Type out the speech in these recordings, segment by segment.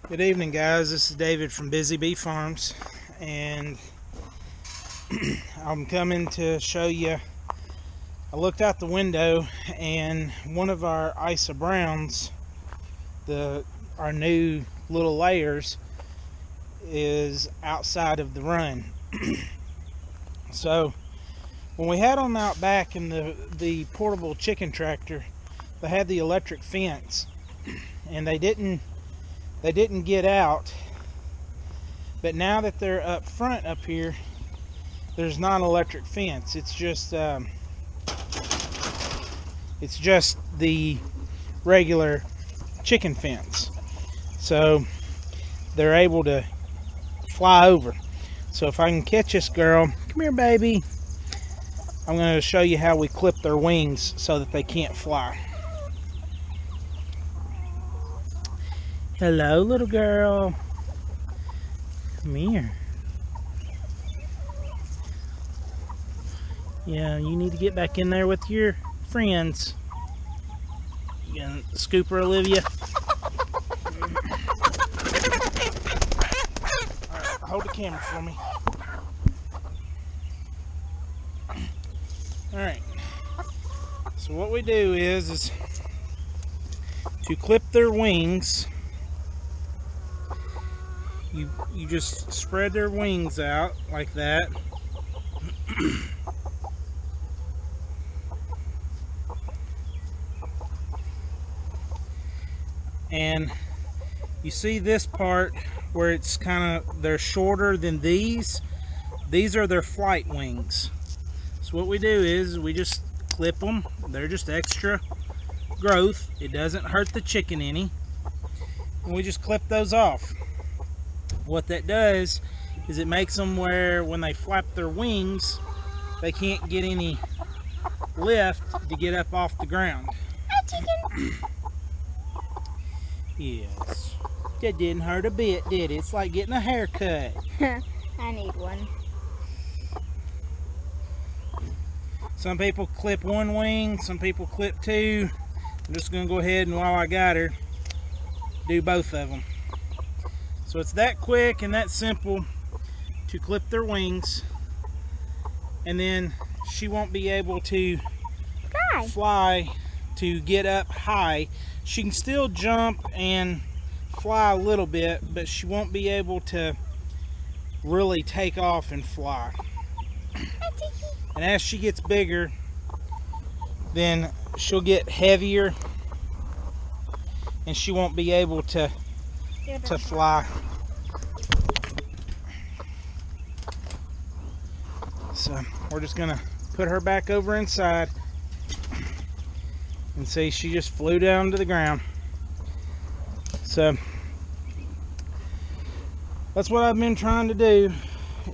Good evening, guys. This is David from Busy Bee Farms, and I'm coming to show you. I looked out the window, and one of our Isa Browns, our new little layers, is outside of the run. So when we had them out back in the portable chicken tractor, they had the electric fence, and they didn't get out. But now that they're up front up here, there's not an electric fence. It's just the regular chicken fence. So they're able to fly over. So if I can catch this girl, come here, baby. I'm going to show you how we clip their wings so that they can't fly. Hello, little girl. Come here. Yeah, you need to get back in there with your friends. You gonna scoop her, Olivia? Alright, hold the camera for me. Alright. So what we do is to clip their wings. You just spread their wings out like that. And you see this part where it's they're shorter than these. These are their flight wings. So what we do is we just clip them. They're just extra growth. It doesn't hurt the chicken any. And we just clip those off. What that does is it makes them where when they flap their wings, they can't get any lift to get up off the ground. Hi, chicken. Yes. That didn't hurt a bit, did it? It's like getting a haircut. I need one. Some people clip one wing, some people clip two. I'm just going to go ahead and, while I got her, do both of them. So it's that quick and that simple to clip their wings, and then she won't be able to fly to get up high. She can still jump and fly a little bit, but she won't be able to really take off and fly. And as she gets bigger, then she'll get heavier and she won't be able to fly. So we're just gonna put her back over inside, and see, she just flew down to the ground. So that's what I've been trying to do,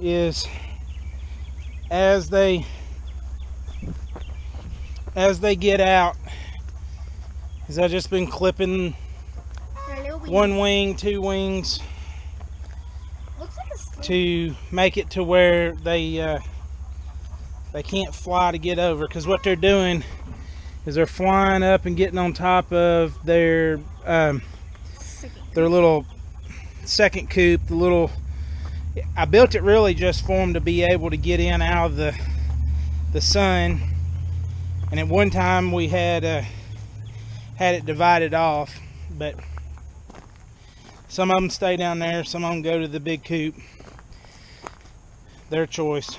is as they get out, is I've just been clipping one wing, two wings, to make it to where they can't fly to get over. Because what they're doing is they're flying up and getting on top of their little second coop. I built it really just for them to be able to get in out of the sun. And at one time we had it divided off, but some of them stay down there, some of them go to the big coop. Their choice.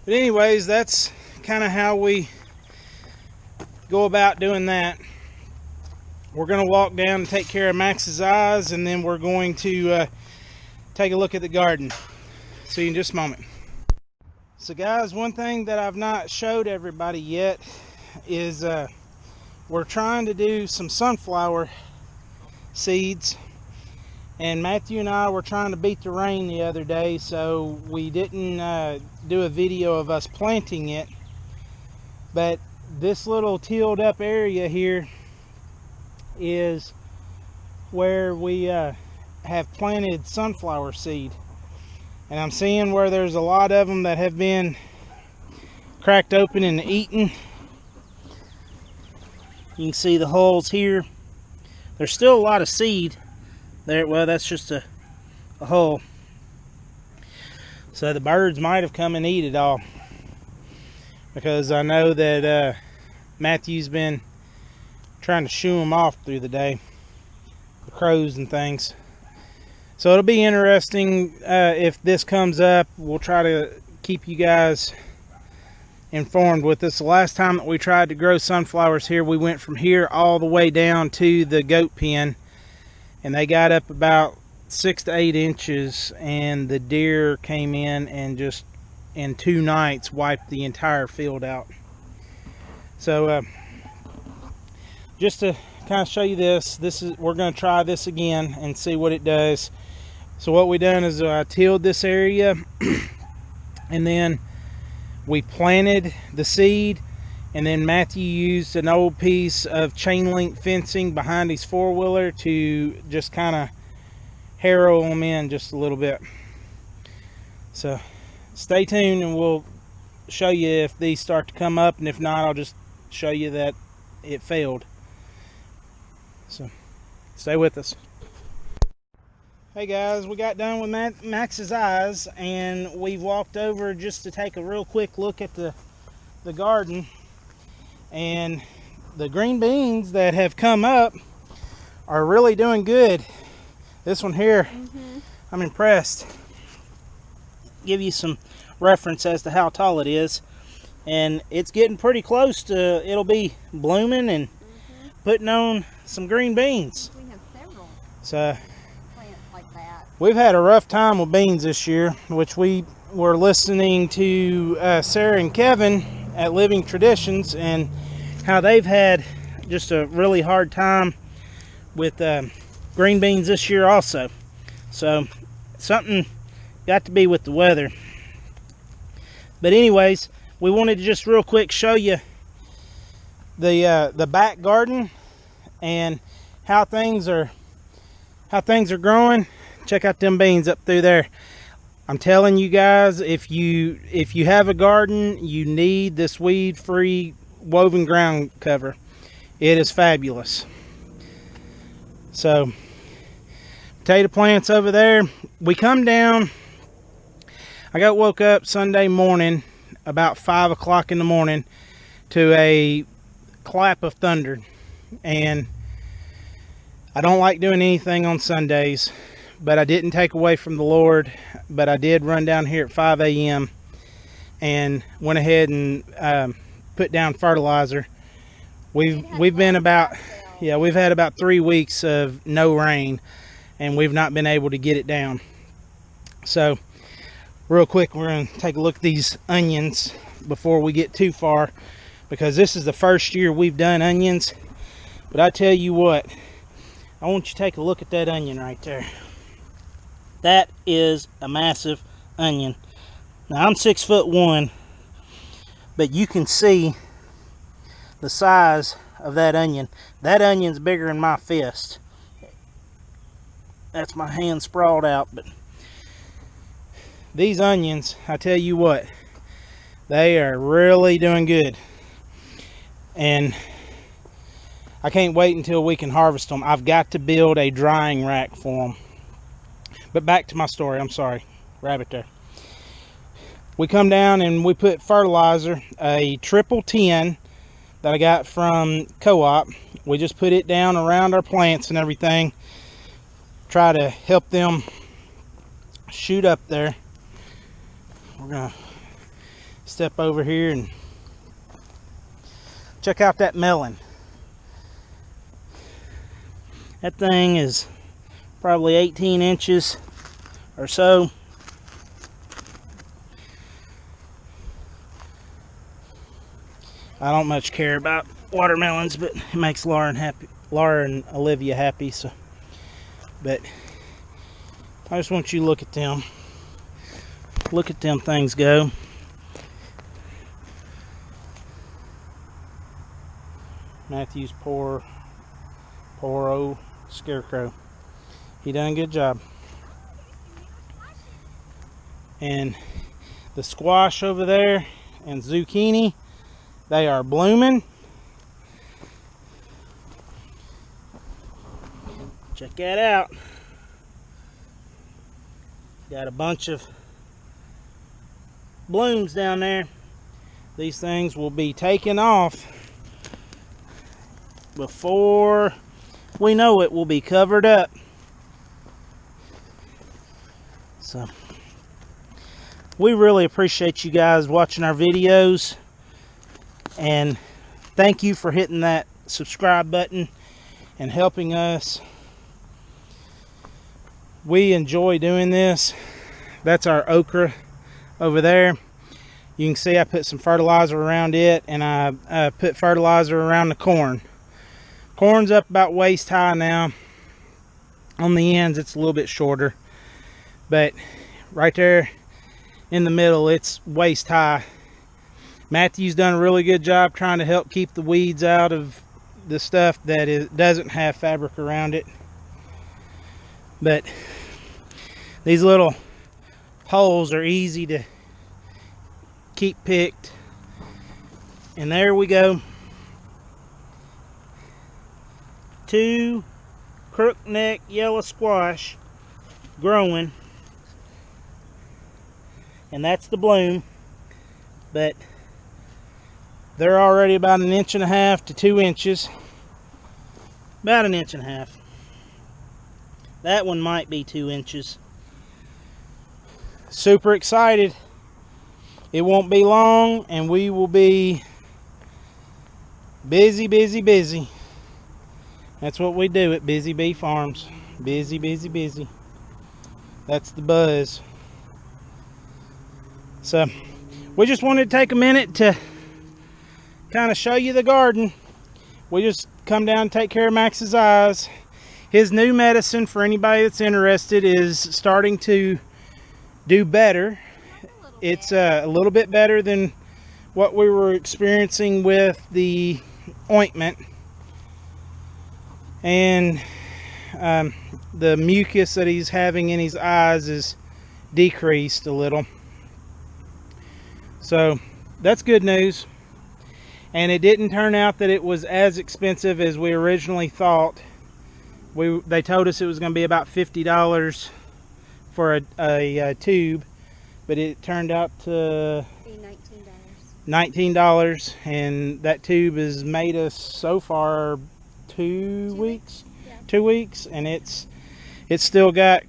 But anyways, that's kind of how we go about doing that. We're going to walk down and take care of Max's eyes, and then we're going to take a look at the garden. See you in just a moment. So guys, one thing that I've not showed everybody yet is we're trying to do some sunflower seeds, and Matthew and I were trying to beat the rain the other day, so we didn't do a video of us planting it. But this little tilled up area here is where we have planted sunflower seed, and I'm seeing where there's a lot of them that have been cracked open and eaten. You can see the holes here. There's still a lot of seed There, well, that's just a hole. So the birds might have come and eat it all, because I know that Matthew's been trying to shoo them off through the day, the crows and things. So it'll be interesting if this comes up. We'll try to keep you guys informed with this. The last time that we tried to grow sunflowers here, we went from here all the way down to the goat pen, and they got up about 6 to 8 inches, and the deer came in and just in 2 nights wiped the entire field out. So just to kind of show you this is, we're going to try this again and see what it does. So what we done is I tilled this area and then we planted the seed, and then Matthew used an old piece of chain link fencing behind his 4-wheeler to just kind of harrow them in just a little bit. So stay tuned and we'll show you if these start to come up, and if not, I'll just show you that it failed. So stay with us. Hey guys, we got done with Max's eyes, and we've walked over just to take a real quick look at the garden, and the green beans that have come up are really doing good. This one here, I'm impressed. Give you some reference as to how tall it is, and it's getting pretty close to, it'll be blooming and putting on some green beans. We have several So plants like that. we've had a rough time with beans this year, which we were listening to Sarah and Kevin at Living Traditions, and how they've had just a really hard time with green beans this year also. So something got to be with the weather. But anyways, we wanted to just real quick show you the back garden and how things are growing. Check out them beans up through there. I'm telling you guys, if you have a garden, you need this weed-free woven ground cover. It is fabulous. So potato plants over there. We come down, I got woke up Sunday morning about 5 o'clock in the morning to a clap of thunder, and I don't like doing anything on Sundays, but I didn't take away from the Lord. But I did run down here at 5 a.m. and went ahead and put down fertilizer. We've been about, yeah, we've had about 3 weeks of no rain, and we've not been able to get it down. So real quick, we're going to take a look at these onions before we get too far, because this is the first year we've done onions. But I tell you what, I want you to take a look at that onion right there. That is a massive onion. Now I'm 6'1", but you can see the size of that onion. That onion's bigger than my fist. That's my hand sprawled out. But these onions, I tell you what, they are really doing good. And I can't wait until we can harvest them. I've got to build a drying rack for them. But back to my story, I'm sorry, rabbit there. We come down and we put fertilizer, a triple 10 that I got from Co-op. We just put it down around our plants and everything. Try to help them shoot up there. We're gonna step over here and check out that melon. That thing is probably 18 inches or so. I don't much care about watermelons, but it makes Laura and Olivia happy. So, but I just want you to look at them. Look at them things go. Matthew's poor old scarecrow. He done a good job. And the squash over there and zucchini, they are blooming. Check that out. Got a bunch of blooms down there. These things will be taken off before we know it. Will be covered up. So we really appreciate you guys watching our videos, and thank you for hitting that subscribe button and helping us. We enjoy doing this. That's our okra over there. You can see I put some fertilizer around it, and I put fertilizer around the corn. Corn's up about waist high now. On the ends it's a little bit shorter, but right there in the middle it's waist high. Matthew's done a really good job trying to help keep the weeds out of the stuff that doesn't have fabric around it. But these little holes are easy to keep picked. And there we go. 2 crookneck yellow squash growing. And that's the bloom. But they're already about 1.5 to 2 inches. About 1.5 inches. That one might be 2 inches. Super excited. It won't be long and we will be busy, busy, busy. That's what we do at Busy Bee Farms. Busy, busy, busy. That's the buzz. So we just wanted to take a minute to kind of show you the garden. We just come down and take care of Max's eyes. His new medicine, for anybody that's interested, is starting to do better. It's a little bit better than what we were experiencing with the ointment. And the mucus that he's having in his eyes is decreased a little. So that's good news. And it didn't turn out that it was as expensive as we originally thought. They told us it was going to be about $50 for a tube, but it turned out to Be $19, and that tube has made us so far 2 weeks. Yeah. 2 weeks, and it's still got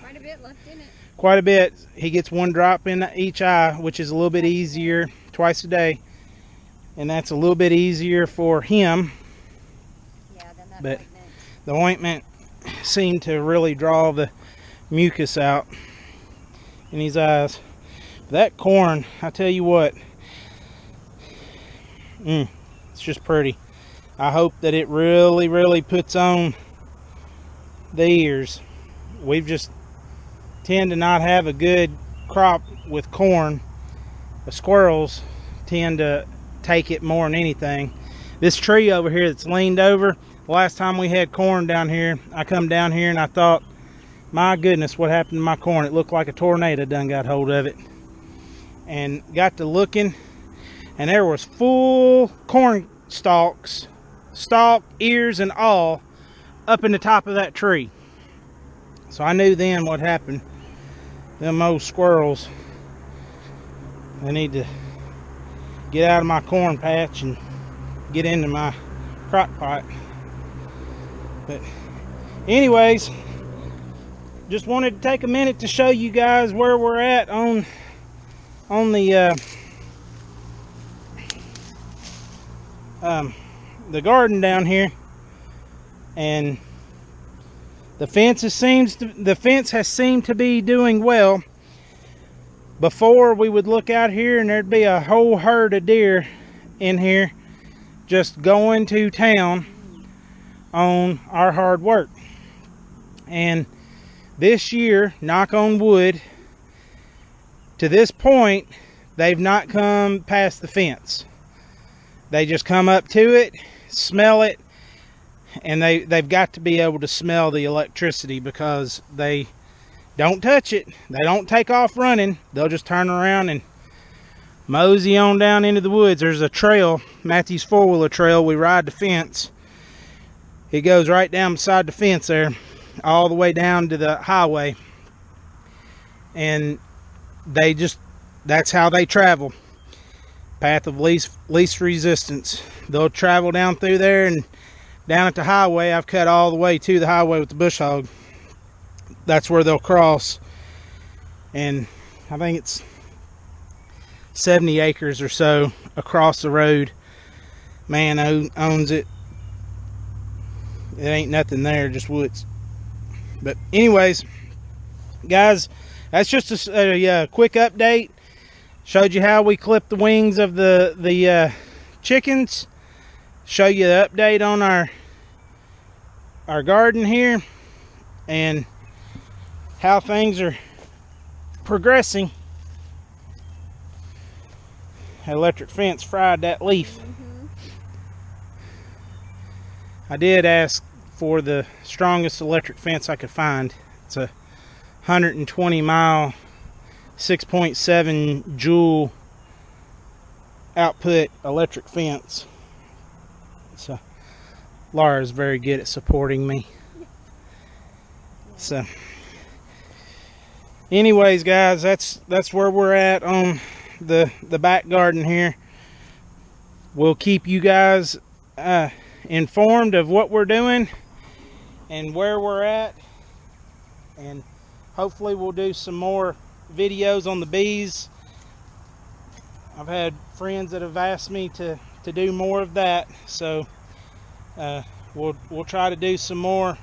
Quite a bit left in it. quite a bit. He gets 1 drop in each eye, which is a little bit easier, twice a day, and that's a little bit easier for him. Yeah, then that But ointment. the ointment seemed to really draw the mucus out in his eyes. That corn, I tell you what, it's just pretty. I hope that it really, really puts on the ears. We've just tend to not have a good crop with corn. The squirrels tend to take it more than anything. This tree over here that's leaned over, the last time we had corn down here, I come down here and I thought, my goodness, what happened to my corn? It looked like a tornado done got hold of it. And got to looking, and there was full corn stalks, stalk, ears, and all up in the top of that tree. So I knew then what happened. Them old squirrels, they need to get out of my corn patch and get into my crock pot. But anyways, just wanted to take a minute to show you guys where we're at on the garden down here. And the fence has seemed to be doing well. Before, we would look out here and there'd be a whole herd of deer in here just going to town on our hard work. And this year, knock on wood, to this point, they've not come past the fence. They just come up to it, smell it, and they've got to be able to smell the electricity, because they don't touch it. They don't take off running. They'll just turn around and mosey on down into the woods. There's a trail, Matthew's four-wheeler trail. We ride the fence. It goes right down beside the fence there, all the way down to the highway. and that's how they travel. Path of least resistance. They'll travel down through there, and down at the highway, I've cut all the way to the highway with the bush hog. That's where they'll cross, and I think it's 70 acres or so across the road. Man owns it. It ain't nothing there, just woods. But anyways, guys, that's just a quick update. Showed you how we clip the wings of the chickens. Show you the update on our garden here and how things are progressing. Electric fence fried that leaf. I did ask for the strongest electric fence I could find. It's a 120 mile 6.7 joule output electric fence. So Laura is very good at supporting me. So anyways, guys, that's where we're at on the back garden here. We'll keep you guys informed of what we're doing and where we're at, and hopefully we'll do some more videos on the bees. I've had friends that have asked me to do more of that, so we'll try to do some more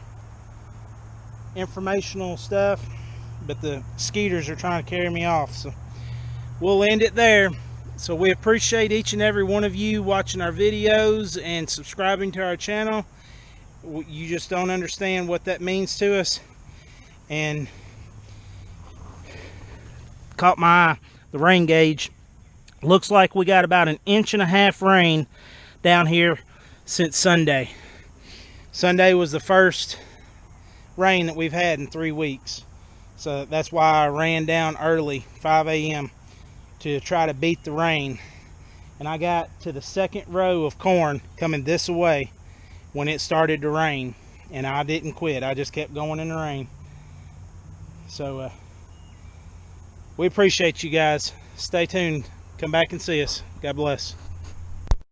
informational stuff, but the skeeters are trying to carry me off, so we'll end it there. So we appreciate each and every one of you watching our videos and subscribing to our channel. You just don't understand what that means to us. And caught my eye, the rain gauge. Looks like we got about 1.5 inches rain down here since Sunday. Sunday was the first rain that we've had in 3 weeks. So that's why I ran down early, 5 a.m. to try to beat the rain. And I got to the second row of corn coming this way when it started to rain, and I didn't quit. I just kept going in the rain. So we appreciate you guys. Stay tuned. Come back and see us. God bless.